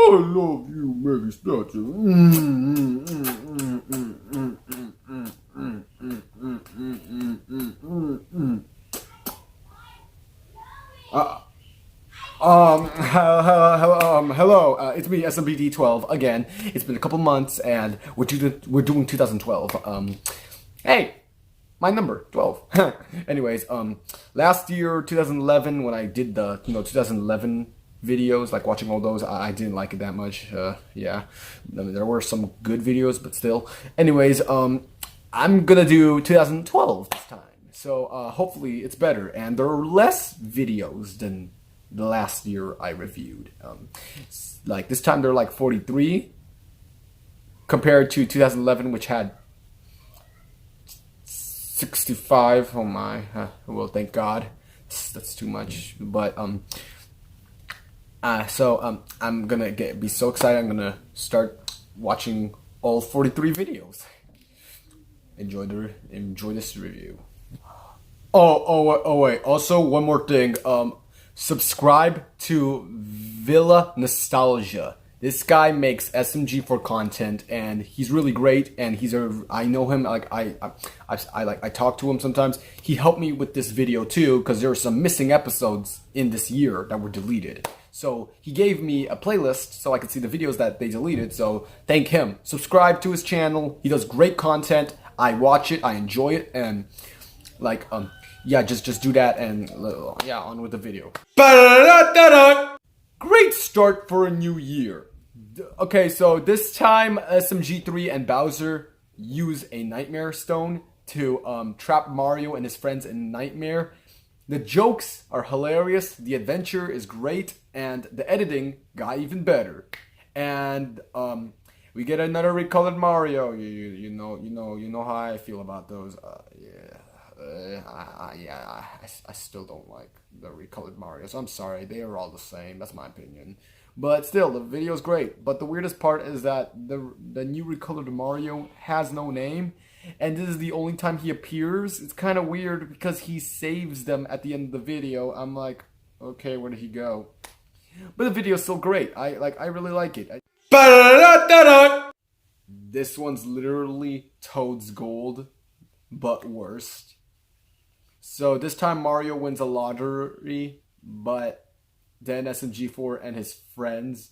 love you, Maggie Statue. Hello, it's me, SMGD12 again. It's been a couple months, and we're doing 2012. Hey, my number 12. Anyways, last year, 2011, when I did the 2011 videos, like watching all those, I didn't like it that much. Yeah, I mean, there were some good videos, but still. Anyways, I'm gonna do 2012 this time, so hopefully it's better, and there are less videos than the last year I reviewed. Like this time they're like 43 compared to 2011, which had 65. Oh my, well, thank God. That's too much. But I'm gonna be so excited. I'm gonna start watching all 43 videos. Enjoy this review. Oh wait. Also, one more thing. Subscribe to Villa Nostalgia. This guy makes SMG4 content, and he's really great. And I know him. Like I talk to him sometimes. He helped me with this video too, because there were some missing episodes in this year that were deleted. So he gave me a playlist so I could see the videos that they deleted. So thank him. Subscribe to his channel. He does great content. I watch it. I enjoy it, and like yeah, just do that, and yeah, on with the video. Great start for a new year. Okay, so this time SMG3 and Bowser use a Nightmare Stone to trap Mario and his friends in Nightmare. The jokes are hilarious, the adventure is great, and the editing got even better. And we get another recolored Mario. You know how I feel about those. I still don't like the recolored Marios. I'm sorry, they are all the same. That's my opinion. But still, the video is great. But the weirdest part is that the new recolored Mario has no name, and this is the only time he appears. It's kind of weird because he saves them at the end of the video. I'm like, okay, where did he go? But the video is still great. I really like it. This one's literally Toad's Gold, but worse. So this time Mario wins a lottery, but then SMG4 and his friends,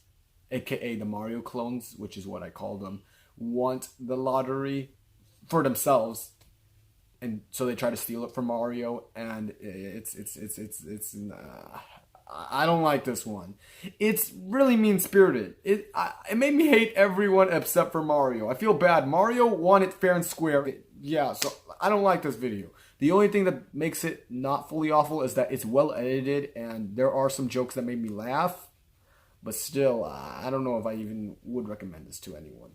aka the Mario clones, which is what I call them, want the lottery for themselves, and so they try to steal it from Mario, and I don't like this one. It's really mean-spirited. It made me hate everyone except for Mario. I feel bad. Mario won it fair and square. Yeah, so I don't like this video. The only thing that makes it not fully awful is that it's well edited, and there are some jokes that made me laugh. But still, I don't know if I even would recommend this to anyone.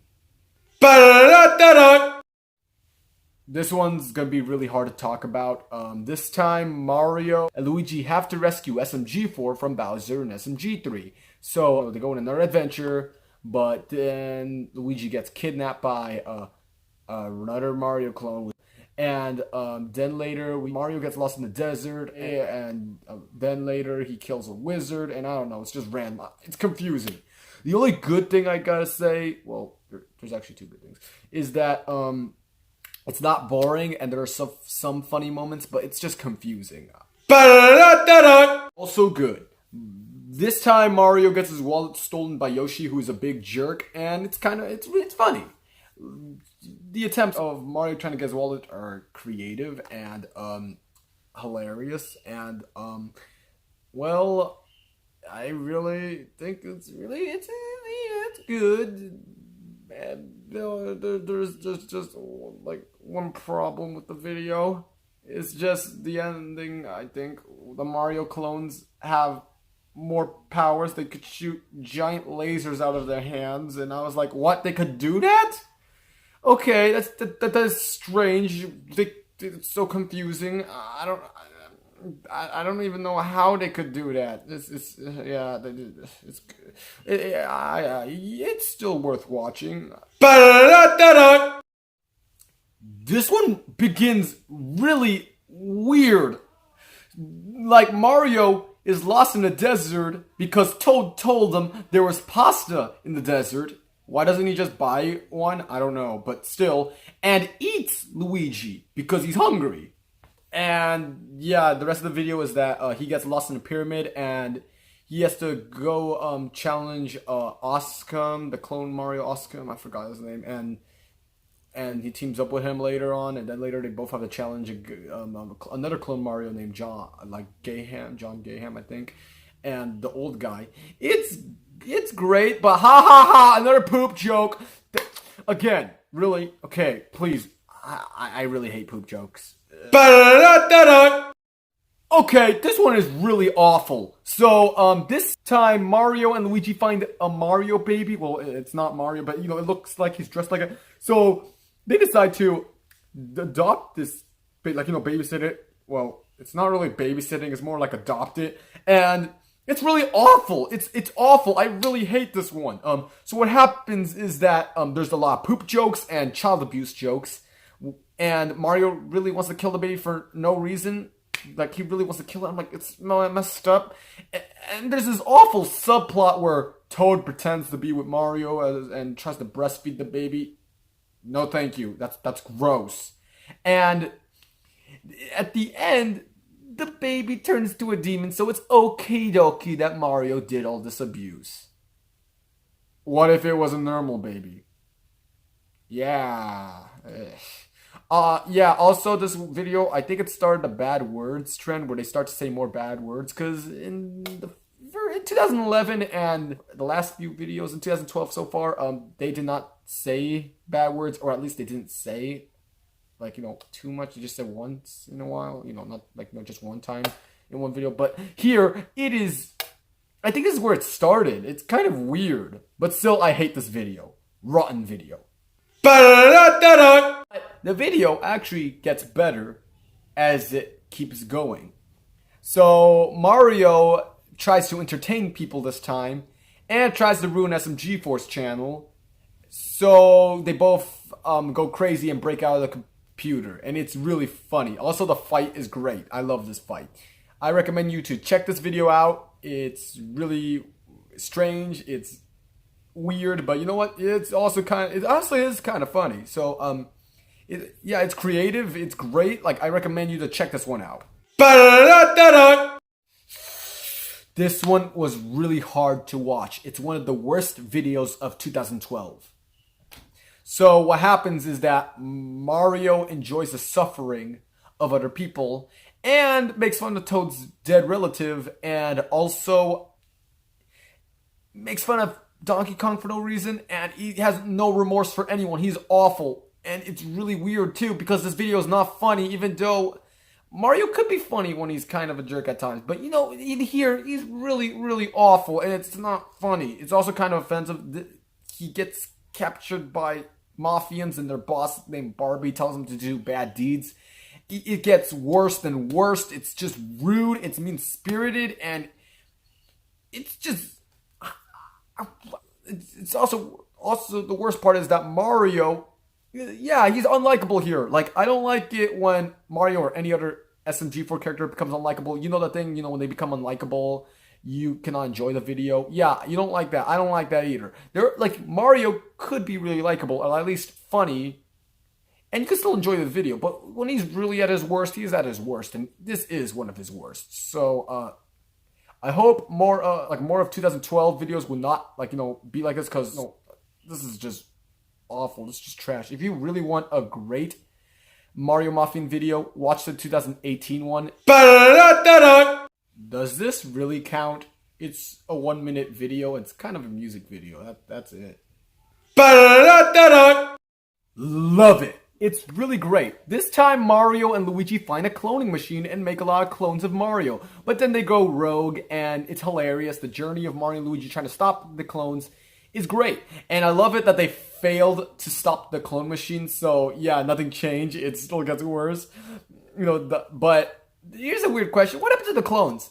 This one's gonna be really hard to talk about. This time, Mario and Luigi have to rescue SMG4 from Bowser and SMG3. So they go on another adventure, but then Luigi gets kidnapped by another Mario clone. And then later, Mario gets lost in the desert, and then later he kills a wizard, and I don't know, it's just random. It's confusing. The only good thing I gotta say, well, there's actually two good things, is that it's not boring, and there are some funny moments, but it's just confusing. Also good. This time Mario gets his wallet stolen by Yoshi, who is a big jerk, and it's funny. The attempts of Mario trying to get his wallet are creative and hilarious, and well, I really think it's good. And there's just like one problem with the video. It's just the ending. I think the Mario clones have more powers. They could shoot giant lasers out of their hands, and I was like, what? They could do that? Okay, that's strange. It's so confusing. I don't even know how they could do that. It's still worth watching. This one begins really weird. Like Mario, is lost in the desert because Toad told him there was pasta in the desert. Why doesn't he just buy one? I don't know, but still. And eats Luigi because he's hungry. And yeah, the rest of the video is that he gets lost in a pyramid and he has to go challenge Oscum, the clone Mario Oscum. I forgot his name. And he teams up with him later on, and then later they both have to challenge another clone Mario named John Gaham, I think, and the old guy. It's great, but ha, another poop joke. Again, really, okay, please, I really hate poop jokes. Okay, this one is really awful. So, this time Mario and Luigi find a Mario baby. Well, it's not Mario, but it looks like he's dressed like a. So they decide to adopt this, babysit it. Well, it's not really babysitting; it's more like adopt it, and it's really awful. It's awful. I really hate this one. So what happens is that there's a lot of poop jokes and child abuse jokes, and Mario really wants to kill the baby for no reason. Like, he really wants to kill it. I'm like, it's messed up. And there's this awful subplot where Toad pretends to be with Mario and tries to breastfeed the baby. No, thank you. That's gross. And at the end, the baby turns to a demon, so it's okie dokie that Mario did all this abuse. What if it was a normal baby? Yeah. Yeah, also this video, I think it started a bad words trend where they start to say more bad words, because in 2011 and the last few videos in 2012 so far, they did not say bad words, or at least they didn't say, too much. They just said once in a while, not just one time in one video. But here, it is, I think this is where it started. It's kind of weird, but still, I hate this video. Rotten video. The video actually gets better as it keeps going. So Mario tries to entertain people this time and tries to ruin SMG4's channel. So they both go crazy and break out of the computer, and it's really funny. Also, the fight is great. I love this fight. I recommend you to check this video out. It's really strange. It's weird, but you know what? It's also it honestly is kind of funny. So it's creative. It's great. I recommend you to check this one out. This one was really hard to watch. It's one of the worst videos of 2012. So what happens is that Mario enjoys the suffering of other people and makes fun of Toad's dead relative, and also makes fun of Donkey Kong for no reason, and he has no remorse for anyone. He's awful. And it's really weird too, because this video is not funny, even though Mario could be funny when he's kind of a jerk at times. But in here, he's really, really awful, and it's not funny. It's also kind of offensive. He gets captured by Mafians, and their boss named Barbie tells him to do bad deeds. It gets worse than worst. It's just rude. It's mean-spirited, and it's just... It's also the worst part is that Mario... Yeah, he's unlikable here. I don't like it when Mario or any other SMG4 character becomes unlikable. You know the thing, when they become unlikable, you cannot enjoy the video. Yeah, you don't like that. I don't like that either. Mario could be really likable, or at least funny, and you can still enjoy the video. But when he's really at his worst, he's at his worst, and this is one of his worst. So, I hope more of 2012 videos will not, be like this, because, this is just awful. It's just trash. If you really want a great Mario Muffin video, watch the 2018 one. Does this really count? It's a 1-minute video. It's kind of a music video. That's it. Love it. It's really great. This time Mario and Luigi find a cloning machine and make a lot of clones of Mario. But then they go rogue, and it's hilarious. The journey of Mario and Luigi trying to stop the clones is great. And I love it that they failed to stop the clone machine. So yeah, nothing changed. It still gets worse. But here's a weird question. What happened to the clones?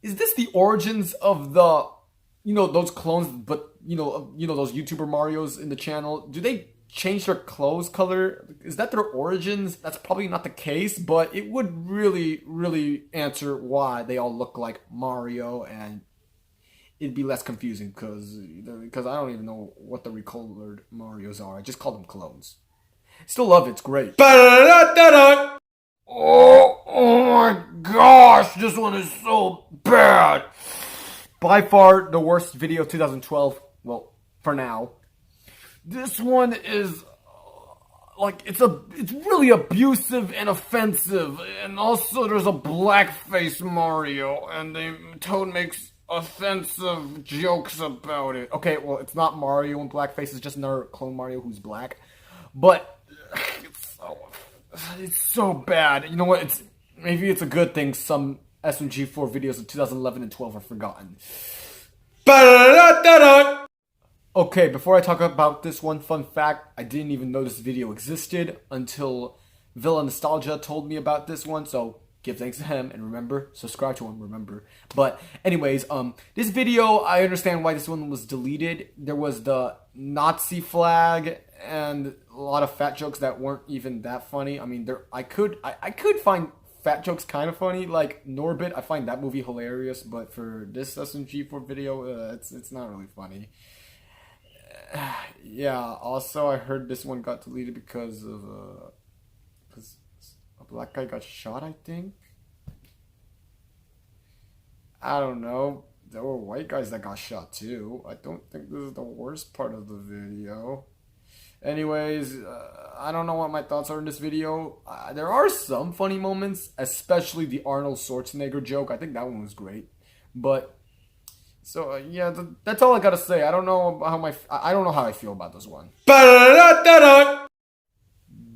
Is this the origins of those clones, but those YouTuber Marios in the channel? Do they change their clothes color. Is that their origins? That's probably not the case, but it would really, really answer why they all look like Mario, and it'd be less confusing because I don't even know what the recolored Marios are. I just call them clones. Still love it. It's great. Oh my gosh, this one is so bad. By far the worst video of 2012. Well, for now. This one is like it's really abusive and offensive, and also there's a blackface Mario, and Toad makes offensive jokes about it. Okay, well, it's not Mario in blackface, it's just another clone Mario who's black. But it's so bad. You know what? Maybe it's a good thing some SMG4 videos of 2011 and 12 are forgotten. Okay, before I talk about this one fun fact, I didn't even know this video existed until Villa Nostalgia told me about this one, so give thanks to him, and remember, subscribe to him, remember. But anyways, this video, I understand why this one was deleted. There was the Nazi flag and a lot of fat jokes that weren't even that funny. I mean, I could find fat jokes kind of funny, like Norbit. I find that movie hilarious, but for this SMG4 video, it's not really funny. Yeah, also I heard this one got deleted because a black guy got shot, I think. I don't know. There were white guys that got shot too. I don't think this is the worst part of the video. Anyways, I don't know what my thoughts are in this video. There are some funny moments, especially the Arnold Schwarzenegger joke. I think that one was great. But so yeah, that's all I gotta say. I don't know how I feel about this one.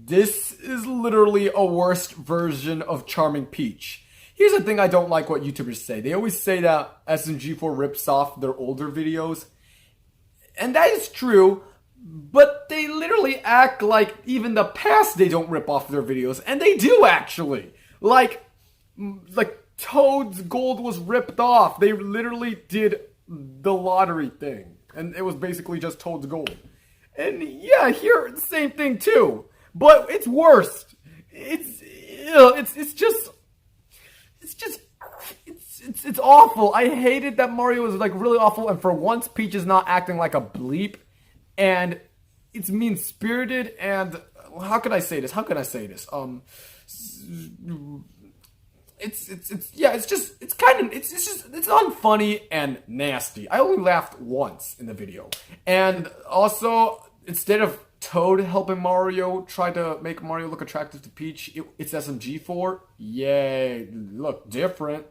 This is literally a worst version of Charming Peach. Here's the thing I don't like what YouTubers say. They always say that SMG4 rips off their older videos. And that is true, but they literally act like even the past they don't rip off their videos. And they do actually. Like Toad's Gold was ripped off. They literally did the lottery thing. And it was basically just Toad's Gold. And yeah, here, the same thing too. But it's worse. It's awful. I hated that Mario was like really awful, and for once Peach is not acting like a bleep, and it's mean-spirited, and how can I say this? It's unfunny and nasty. I only laughed once in the video. And also, instead of Toad helping Mario try to make Mario look attractive to Peach, it's SMG4. Yay, look different.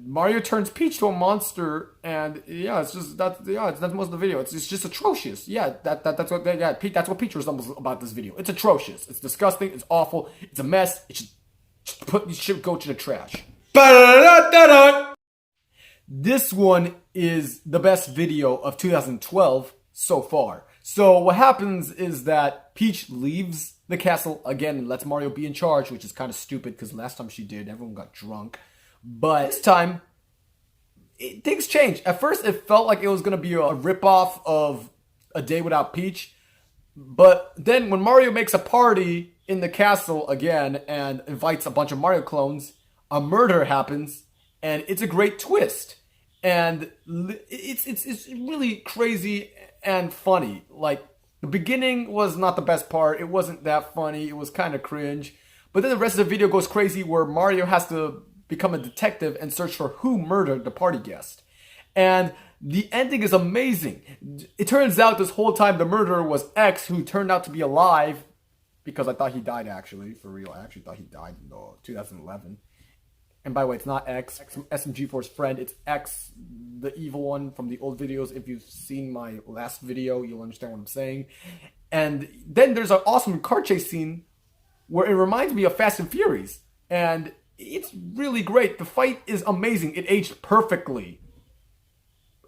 Mario turns Peach to a monster, and yeah, that's most of the video. It's just atrocious. Yeah, that's what Peach resembles about this video. It's atrocious. It's disgusting. It's awful. It's a mess. It should go to the trash. This one is the best video of 2012 so far. So what happens is that Peach leaves the castle again and lets Mario be in charge, which is kind of stupid because last time she did, everyone got drunk. But this time, things change. At first, it felt like it was going to be a ripoff of A Day Without Peach. But then when Mario makes a party in the castle again and invites a bunch of Mario clones, a murder happens, and it's a great twist. And it's really crazy and funny. Like, the beginning was not the best part. It wasn't that funny. It was kind of cringe. But then the rest of the video goes crazy where Mario has to become a detective and search for who murdered the party guest. And the ending is amazing. It turns out this whole time the murderer was X, who turned out to be alive, because I thought he died actually, for real. I actually thought he died in 2011. And by the way, it's not X, SMG4's friend. It's X, the evil one from the old videos. If you've seen my last video, you'll understand what I'm saying. And then there's an awesome car chase scene where it reminds me of Fast and Furious. And it's really great. The fight is amazing. It aged perfectly.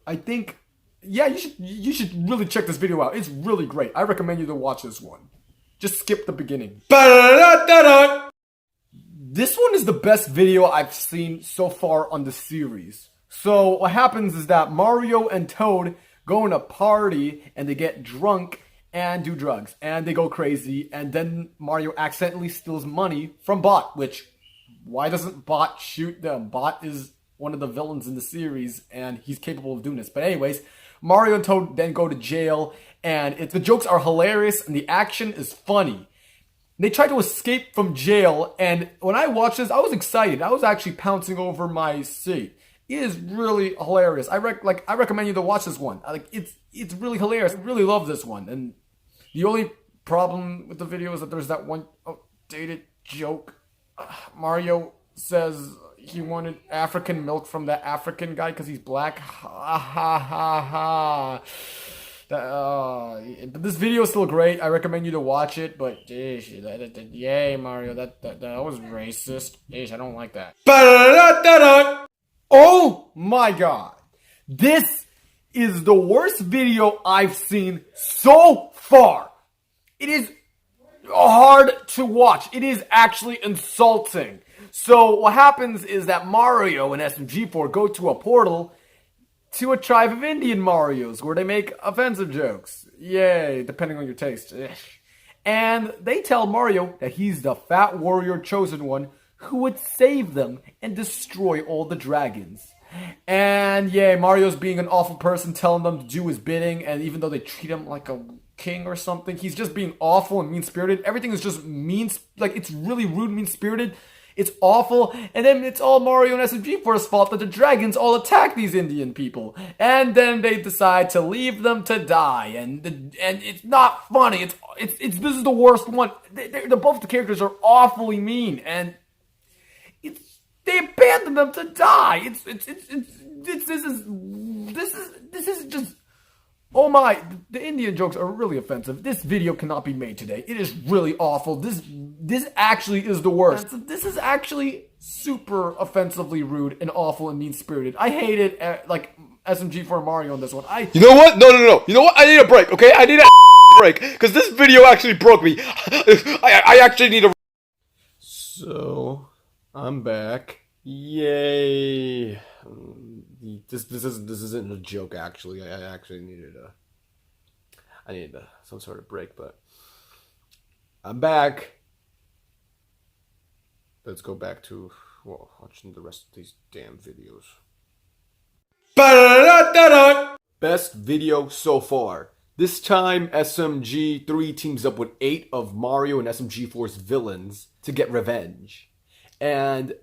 I think, yeah, you should really check this video out. It's really great. I recommend you to watch this one. Just skip the beginning. This one is the best video I've seen so far on the series. So what happens is that Mario and Toad go in a party and they get drunk, and do drugs, and they go crazy, and then Mario accidentally steals money from Bot, which, why doesn't Bot shoot them? Bot is one of the villains in the series, and he's capable of doing this. But anyways, Mario and Toad then go to jail, and the jokes are hilarious, and the action is funny. They try to escape from jail, and when I watched this, I was excited. I was actually pouncing over my seat. It is really hilarious. I recommend you to watch this one. It's really hilarious. I really love this one. And the only problem with the video is that there's that one outdated joke. Mario says he wanted African milk from that African guy because he's black. Ha ha ha ha. But this video is still great. I recommend you to watch it. But yay, Mario, that was racist. I don't like that. Oh my god, this is the worst video I've seen so far. It is hard to watch. It is actually insulting. So what happens is that Mario and SMG4 go to a portal to a tribe of Indian Marios where they make offensive jokes. Yay, depending on your taste. And they tell Mario that he's the fat warrior chosen one who would save them and destroy all the dragons. And yeah, Mario's being an awful person, telling them to do his bidding, and even though they treat him like a king or something, he's just being awful and mean-spirited. Everything is just mean, like it's really rude, mean-spirited. It's awful, and then it's all Mario and SMG4's fault that the dragons all attack these Indian people, and then they decide to leave them to die, and it's not funny. This is the worst one. Both the characters are awfully mean, and they abandon them to die. This is just, oh my, the Indian jokes are really offensive. This video cannot be made today. It is really awful. This actually is the worst. This is actually super offensively rude and awful and mean-spirited. I hate it, like SMG4 Mario on this one. You know what? No. You know what? I need a break, okay? I need a break, because this video actually broke me. I actually need a... So, I'm back. Yay. This isn't a joke, actually. I actually needed some sort of break, but I'm back. Let's go back to watching the rest of these damn videos. Best video so far. This time, SMG3 teams up with 8 of Mario and SMG4's villains to get revenge. And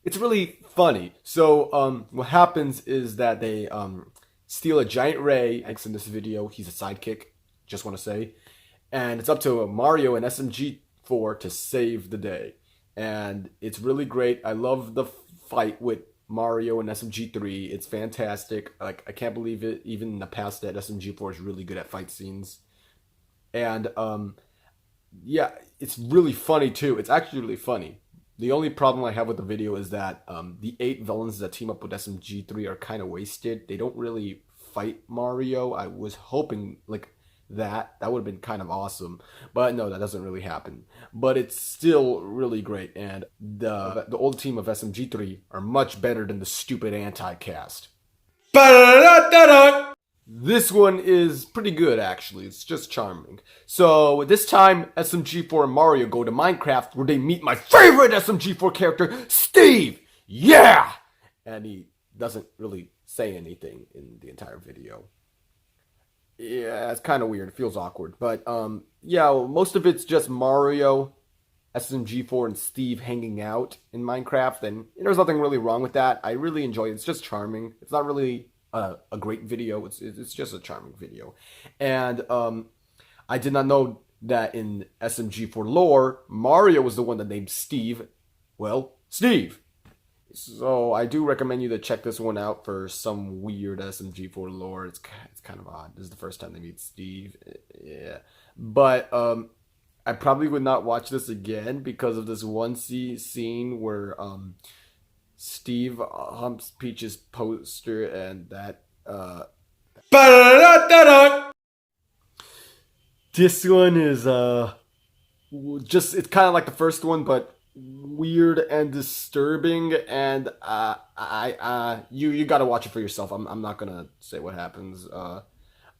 it's really funny. So, what happens is that they steal a giant ray. In this video, he's a sidekick, just want to say. And it's up to Mario and SMG4 to save the day. And it's really great. I love the fight with Mario and SMG3. It's fantastic. Like, I can't believe it, even in the past, that SMG4 is really good at fight scenes. And, yeah, it's really funny, too. It's actually really funny. The only problem I have with the video is that the 8 villains that team up with SMG3 are kind of wasted. They don't really fight Mario. I was hoping, like, that would have been kind of awesome, but no, that doesn't really happen. But it's still really great, and the old team of SMG3 are much better than the stupid anti-cast. This one is pretty good, actually. It's just charming. So this time, SMG4 and Mario go to Minecraft, where they meet my favorite SMG4 character, Steve. Yeah, and he doesn't really say anything in the entire video. Yeah, it's kind of weird. It feels awkward. But, yeah, most of it's just Mario, SMG4, and Steve hanging out in Minecraft. And there's nothing really wrong with that. I really enjoy it. It's just charming. It's not really a great video. It's just a charming video. And I did not know that in SMG4 lore, Mario was the one that named Steve. Well, Steve. So I do recommend you to check this one out for some weird SMG4 lore. It's kind of odd. This is the first time they meet Steve. Yeah. But I probably would not watch this again because of this one scene where Steve humps Peach's poster and that this one is just, it's kind of like the first one, but weird and disturbing, and you gotta watch it for yourself. I'm not gonna say what happens.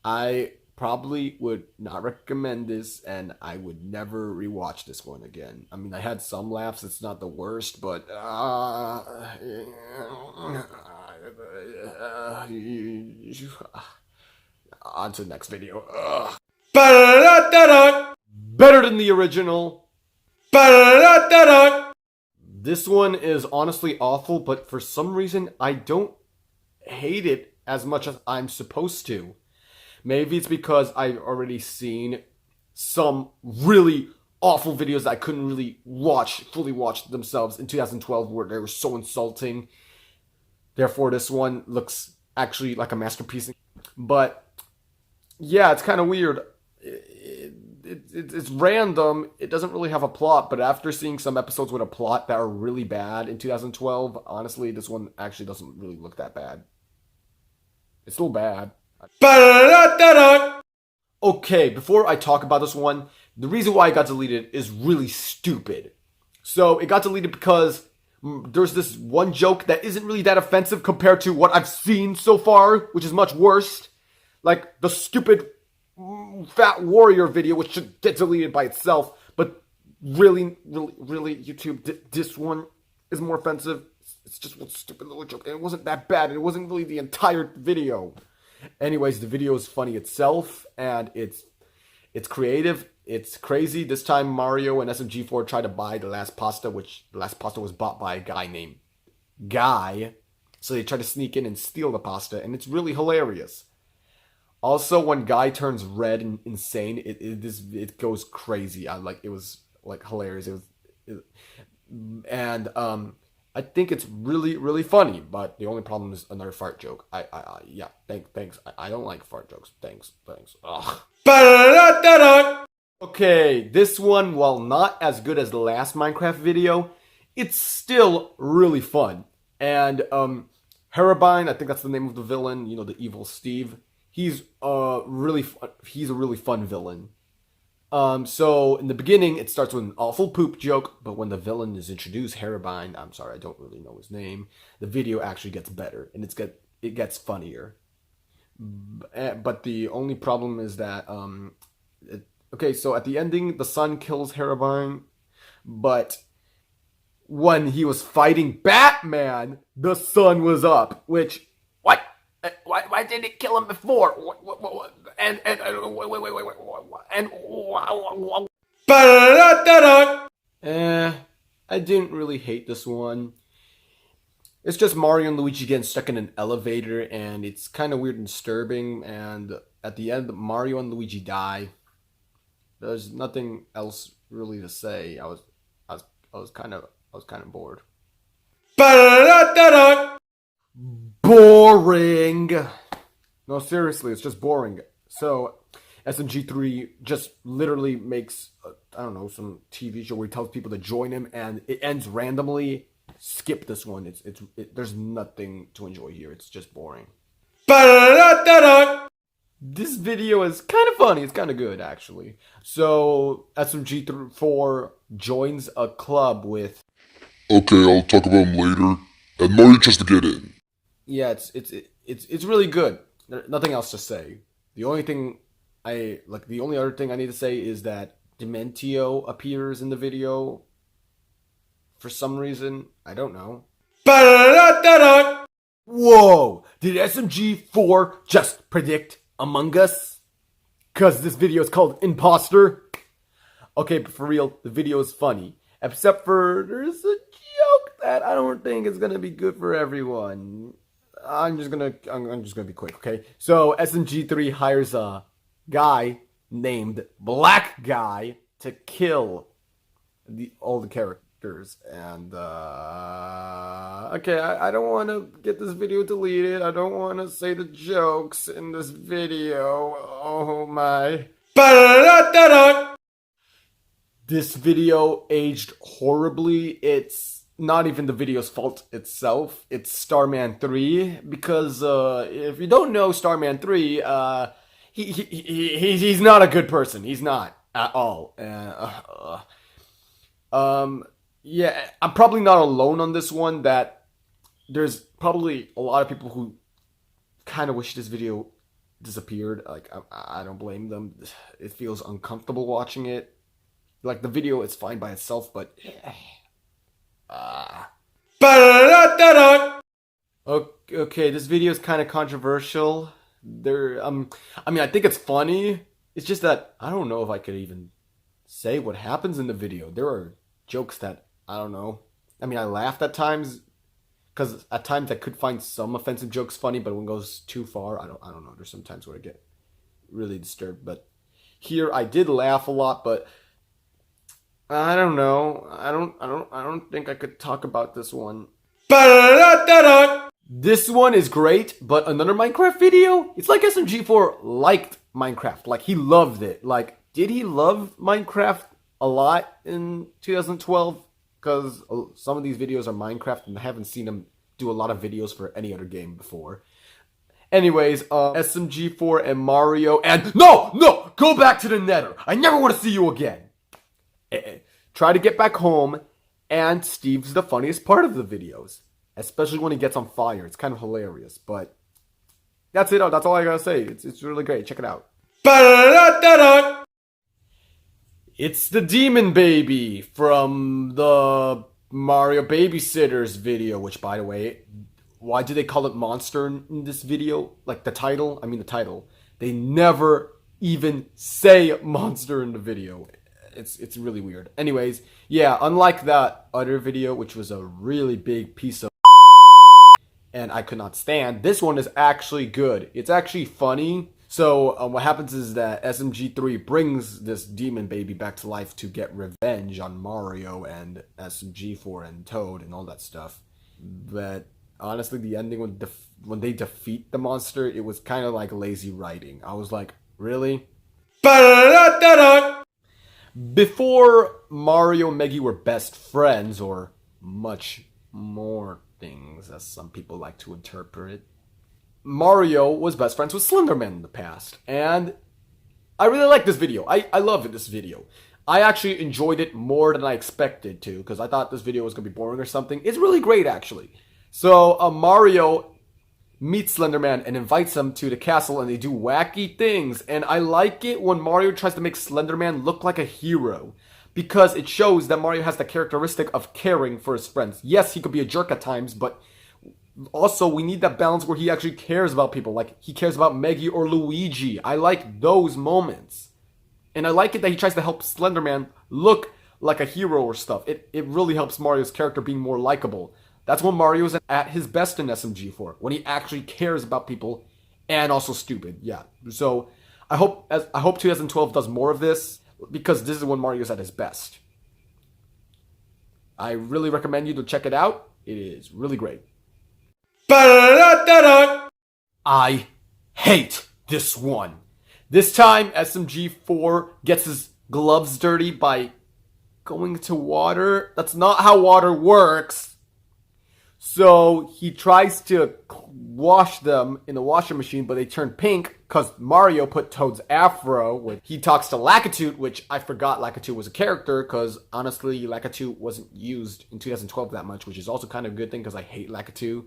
I probably would not recommend this, and I would never rewatch this one again. I mean, I had some laughs. It's not the worst, but on to the next video. Better than the original. This one is honestly awful, but for some reason I don't hate it as much as I'm supposed to. Maybe it's because I've already seen some really awful videos that I couldn't really fully watch themselves in 2012 where they were so insulting. Therefore, this one looks actually like a masterpiece. But yeah, it's kind of weird. It's random. It doesn't really have a plot, but after seeing some episodes with a plot that are really bad in 2012, honestly, this one actually doesn't really look that bad. It's still bad. Okay, before I talk about this one, the reason why it got deleted is really stupid. So it got deleted because there's this one joke that isn't really that offensive compared to what I've seen so far, which is much worse. Like the stupid Fat Warrior video, which should get deleted by itself. But really, YouTube, this one is more offensive. It's just one stupid little joke. And it wasn't that bad. It wasn't really the entire video. Anyways, the video is funny itself, and it's creative. It's crazy. This time, Mario and SMG4 tried to buy the last pasta, which the last pasta was bought by a guy named Guy. So they tried to sneak in and steal the pasta, and it's really hilarious. Also, when Guy turns red and insane, it goes crazy. It was like hilarious. I think it's really funny, but the only problem is another fart joke. Yeah, thanks. I don't like fart jokes. Thanks. Ugh. Okay, this one, while not as good as the last Minecraft video, it's still really fun. And Harabine, I think that's the name of the villain. You know, the evil Steve. He's a really fun villain. So in the beginning, it starts with an awful poop joke, but when the villain is introduced, Harabine, I'm sorry, I don't really know his name, the video actually gets better, and it gets funnier. But the only problem is that, okay, so at the ending, the sun kills Harabine, but when he was fighting Batman, the sun was up, which, what? Why didn't it kill him before? I didn't really hate this one. It's just Mario and Luigi getting stuck in an elevator, and it's kind of weird and disturbing. And at the end, Mario and Luigi die. There's nothing else really to say. I was kind of bored. Boring. No, seriously, it's just boring. So, SMG3 just literally makes, I don't know, some TV show where he tells people to join him, and it ends randomly. Skip this one. There's nothing to enjoy here. It's just boring. This video is kind of funny. It's kind of good, actually. So, SMG4 joins a club with... Okay, I'll talk about him later. And Mario just to get in. Yeah, it's really good. Nothing else to say. The only other thing I need to say is that Dementio appears in the video for some reason. I don't know. Whoa! Did SMG4 just predict Among Us? Cause this video is called Imposter. Okay, but for real, the video is funny. Except for there's a joke that I don't think is gonna be good for everyone. I'm just gonna be quick, okay? So SMG3 hires a guy named Black Guy to kill all the characters, and okay, I don't want to get this video deleted. I don't want to say the jokes in this video. Oh my! This video aged horribly. It's not even the video's fault itself. It's Starman 3, because if you don't know Starman 3, he's not a good person. He's not at all. Yeah, I'm probably not alone on this one. That there's probably a lot of people who kind of wish this video disappeared. Like, I don't blame them. It feels uncomfortable watching it. Like, the video is fine by itself, but okay, this video is kind of controversial. I mean, I think it's funny. It's just that I don't know if I could even say what happens in the video. There are jokes that I don't know. I mean, I laughed at times because at times I could find some offensive jokes funny, but when it goes too far, I don't know. There's some times where I get really disturbed, but here I did laugh a lot, but I don't know. I don't think I could talk about this one. This one is great, but another Minecraft video? It's like SMG4 liked Minecraft. Like, he loved it. Like, did he love Minecraft a lot in 2012? Because some of these videos are Minecraft, and I haven't seen him do a lot of videos for any other game before. Anyways, SMG4 and Mario, and no! Go back to the Nether. I never want to see you again. Try to get back home, and Steve's the funniest part of the videos. Especially when he gets on fire. It's kind of hilarious, but that's it. That's all I gotta say. It's really great. Check it out. It's the Demon Baby from the Mario Babysitters video, which, by the way, why do they call it Monster in this video? Like, the title? I mean, the title. They never even say Monster in the video. It's really weird. Anyways, yeah, unlike that other video, which was a really big piece of and I could not stand, this one is actually good. It's actually funny. So what happens is that SMG3 brings this demon baby back to life to get revenge on Mario and SMG4 and Toad and all that stuff. But honestly, the ending when they defeat the monster, it was kind of like lazy writing. I was like, really? Before Mario and Meggy were best friends, or much more things, as some people like to interpret, Mario was best friends with Slenderman in the past. And I really like this video. I love this video. I actually enjoyed it more than I expected to, because I thought this video was going to be boring or something. It's really great, actually. So Mario meets Slenderman and invites him to the castle, and they do wacky things. And I like it when Mario tries to make Slenderman look like a hero, because it shows that Mario has the characteristic of caring for his friends. Yes, he could be a jerk at times, but also we need that balance where he actually cares about people. Like, he cares about Meggy or Luigi. I like those moments. And I like it that he tries to help Slenderman look like a hero or stuff. It really helps Mario's character being more likable. That's when Mario's at his best in SMG4, when he actually cares about people and also stupid. Yeah. So I hope 2012 does more of this, because this is when Mario's at his best. I really recommend you to check it out. It is really great. I hate this one. This time, SMG4 gets his gloves dirty by going to water. That's not how water works. So he tries to wash them in the washing machine, but they turn pink because Mario put Toad's afro. He talks to Lakitu, which I forgot Lakitu was a character, because honestly, Lakitu wasn't used in 2012 that much, which is also kind of a good thing because I hate Lakitu.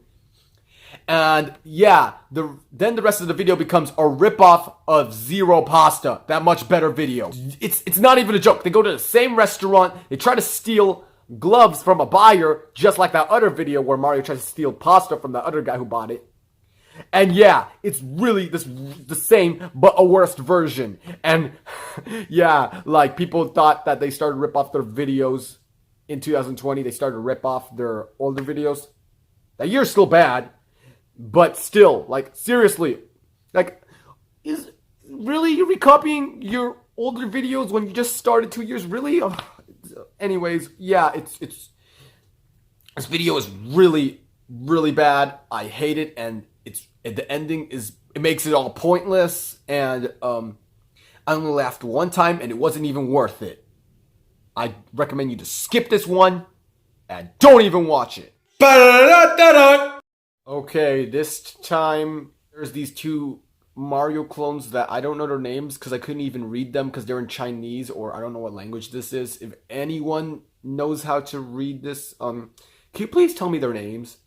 And yeah, then the rest of the video becomes a ripoff of Zero Pasta, that much better video. It's not even a joke. They go to the same restaurant, they try to steal gloves from a buyer, just like that other video where Mario tries to steal pasta from the other guy who bought it. And yeah, it's really the same, but a worse version. And yeah, like, people thought that they started to rip off their videos in 2020. They started to rip off their older videos. That year's still bad, but still, like, seriously, like, is really you recopying your older videos when you just started 2 years? Really? Anyways, yeah, it's this video is really, really bad. I hate it, and the ending it makes it all pointless, and I only laughed one time, and it wasn't even worth it. I recommend you to skip this one and don't even watch it. Okay, this time there's these two Mario clones that I don't know their names because I couldn't even read them because they're in Chinese, or I don't know what language this is. If anyone knows how to read this, can you please tell me their names?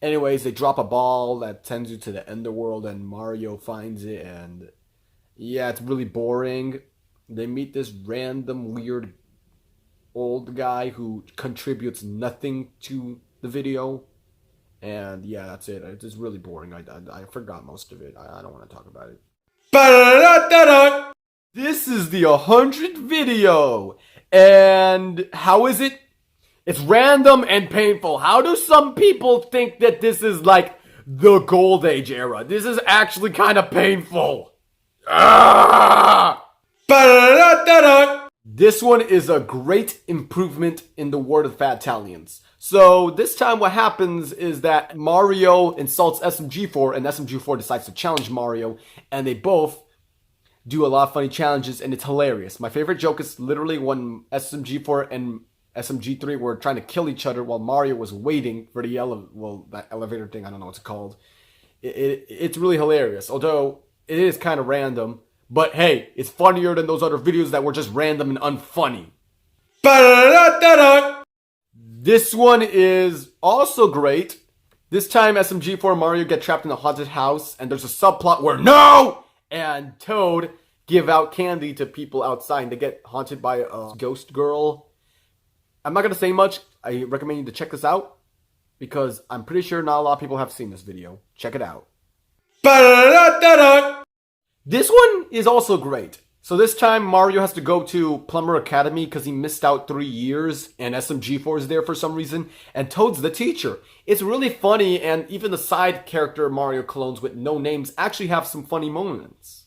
Anyways, they drop a ball that sends you to the underworld, and Mario finds it, and yeah, it's really boring. They meet this random, weird old guy who contributes nothing to the video. And yeah, that's it. It's just really boring. I forgot most of it. I don't want to talk about it. Ba-da-da-da-da! This is the 100th video. And how is it? It's random and painful. How do some people think that this is like the Gold Age era? This is actually kind of painful. Ah! Ba-da-da-da-da! This one is a great improvement in the War of the Fat Italians. So this time what happens is that Mario insults SMG4 and SMG4 decides to challenge Mario, and they both do a lot of funny challenges, and it's hilarious. My favorite joke is literally when SMG4 and SMG3 were trying to kill each other while Mario was waiting for the that elevator thing, I don't know what it's called. It's really hilarious, although it is kind of random. But hey, it's funnier than those other videos that were just random and unfunny. Ba-da-da-da-da! This one is also great. This time SMG4 and Mario get trapped in a haunted house, and there's a subplot where No! And Toad give out candy to people outside, and they get haunted by a ghost girl. I'm not going to say much. I recommend you to check this out, because I'm pretty sure not a lot of people have seen this video. Check it out. Ba-da-da-da-da! This one is also great. So this time Mario has to go to Plumber Academy because he missed out 3 years, and SMG4 is there for some reason, and Toad's the teacher. It's really funny, and even the side character Mario clones with no names actually have some funny moments.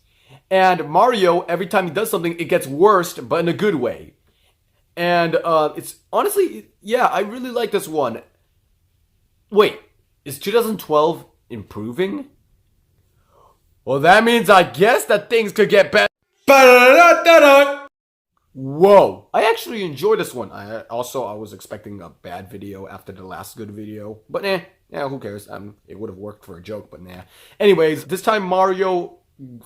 And Mario, every time he does something, it gets worse, but in a good way. And it's honestly, yeah, I really like this one. Wait, is 2012 improving? Well, that means I guess that things could get better. Ba-da-da-da-da! Whoa, I actually enjoyed this one. I was expecting a bad video after the last good video, but yeah, who cares? It would have worked for a joke, but nah. Anyways, this time Mario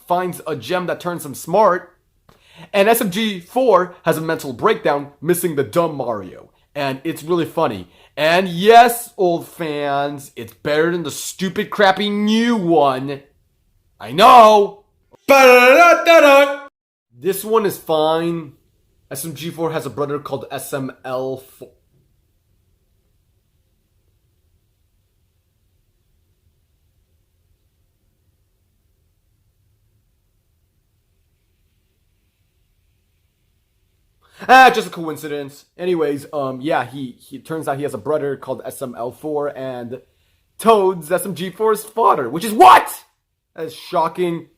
finds a gem that turns him smart, and SMG4 has a mental breakdown, missing the dumb Mario, and it's really funny. And yes, old fans, it's better than the stupid, crappy new one. I know! Ba-da-da-da-da! This one is fine. SMG4 has a brother called SML4. Just a coincidence. Anyways, yeah, he turns out he has a brother called SML4, and Toad's SMG4's father, which is what? That's shocking.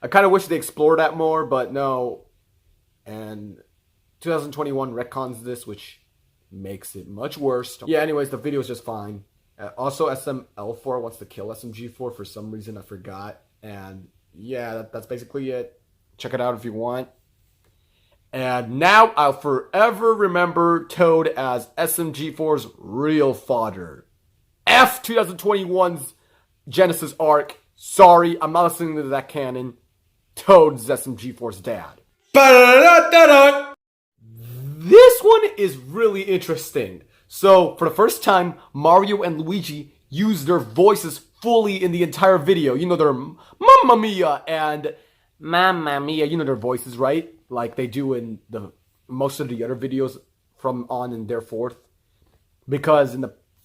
I kind of wish they explored that more, but no. And 2021 retcons this, which makes it much worse. Yeah, anyways, the video is just fine. Also, SML4 wants to kill SMG4 for some reason, I forgot. And yeah, that's basically it. Check it out if you want. And now I'll forever remember Toad as SMG4's real father. F 2021's Genesis arc. Sorry, I'm not listening to that canon. Toad's SMG4's dad. Ba-da-da-da-da! This one is really interesting. So, for the first time, Mario and Luigi use their voices fully in the entire video. You know, their Mamma Mia and Mamma Mia. You know their voices, right? Like they do in most of the other videos from on and thereforth. Because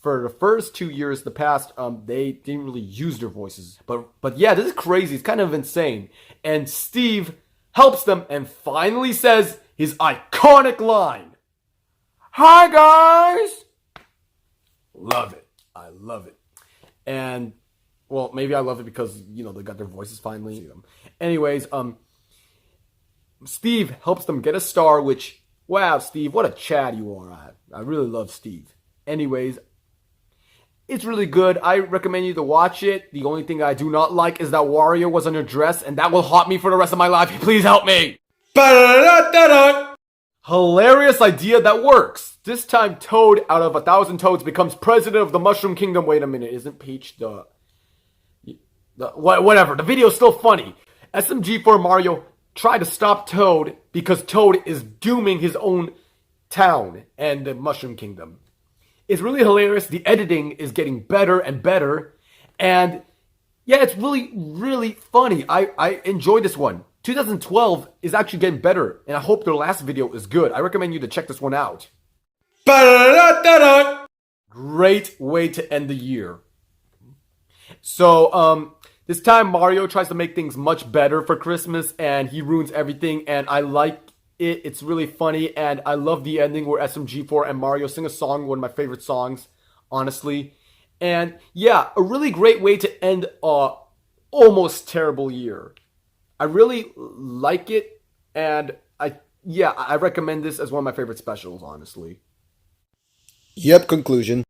for the first 2 years, the past, they didn't really use their voices. But yeah, this is crazy. It's kind of insane. And Steve helps them and finally says his iconic line. Hi, guys! Love it. I love it. And, well, maybe I love it because, you know, they got their voices finally. Anyways, Steve helps them get a star, which, wow, Steve, what a Chad you are. I really love Steve. Anyways, it's really good. I recommend you to watch it. The only thing I do not like is that Wario was on your dress, and that will haunt me for the rest of my life. Please help me. Ba-da-da-da-da! Hilarious idea that works. This time, Toad, out of 1,000 Toads, becomes president of the Mushroom Kingdom. Wait a minute, isn't Peach the whatever? The video is still funny. SMG4 Mario try to stop Toad because Toad is dooming his own town and the Mushroom Kingdom. It's really hilarious. The editing is getting better and better. And yeah, it's really, really funny. I enjoyed this one. 2012 is actually getting better. And I hope their last video is good. I recommend you to check this one out. Ba-da-da-da-da. Great way to end the year. So, this time Mario tries to make things much better for Christmas and he ruins everything and I like it. It's really funny and I love the ending where SMG4 and Mario sing a song, one of my favorite songs, honestly. And yeah, a really great way to end a almost terrible year. I really like it and I recommend this as one of my favorite specials, honestly. Yep, conclusion.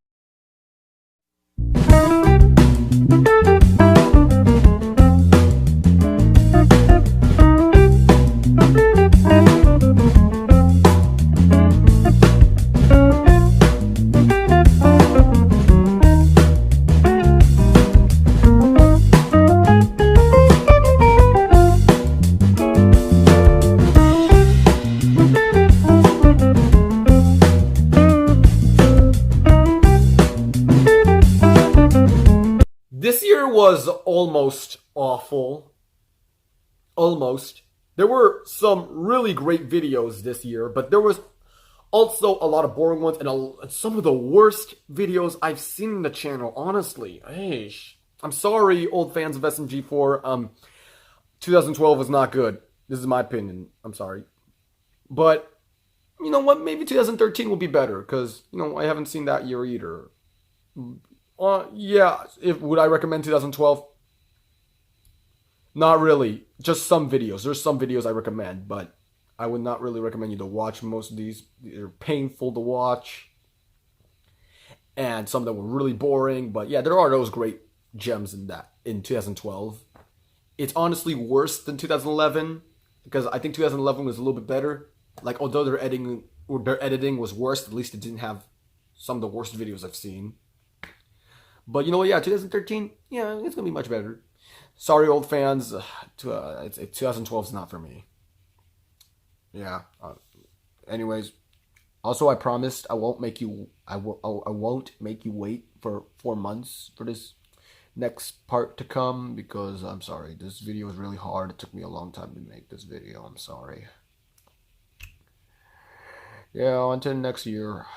This year was almost awful. Almost. There were some really great videos this year, but there was also a lot of boring ones and some of the worst videos I've seen in the channel, honestly. I'm sorry, old fans of SMG4. 2012 was not good. This is my opinion. I'm sorry. But, you know what? Maybe 2013 will be better, because, I haven't seen that year either. Yeah, would I recommend 2012? Not really. Just some videos. There's some videos I recommend, but I would not really recommend you to watch most of these. They're painful to watch. And some of them were really boring. But yeah, there are those great gems in 2012. It's honestly worse than 2011, because I think 2011 was a little bit better. Like, although their editing was worse, at least it didn't have some of the worst videos I've seen. But you know what? Yeah, 2013, yeah, it's gonna be much better. Sorry, old fans. 2012 is not for me. Yeah. Anyways, also I promised I won't make you wait for 4 months for this next part to come, because I'm sorry, this video is really hard. It took me a long time to make this video. I'm sorry. Yeah, until next year.